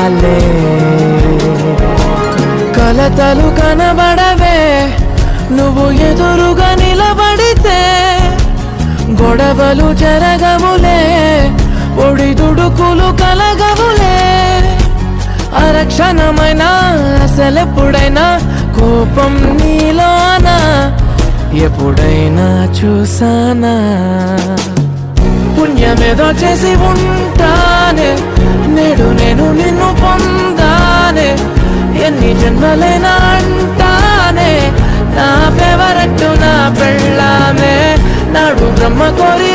చాలే కలతలు కనబడవే నువ్వు ఎదురుగా నిలబడితే గొడవలు జరగవులే ఒడిదుడుకులు కలగవులే అరక్షణమైనా అసలెప్పుడైనా కోపం నీలోనా ఎప్పుడైనా చూసానా పుణ్యమేదో చేసి ఉంటానే నేడు నేను నిన్ను పొందానే ఎన్ని జన్మలైనా అంటానే నా ఫేవరెట్ నా పెళ్ళామే నాడు బ్రహ్మ కోరి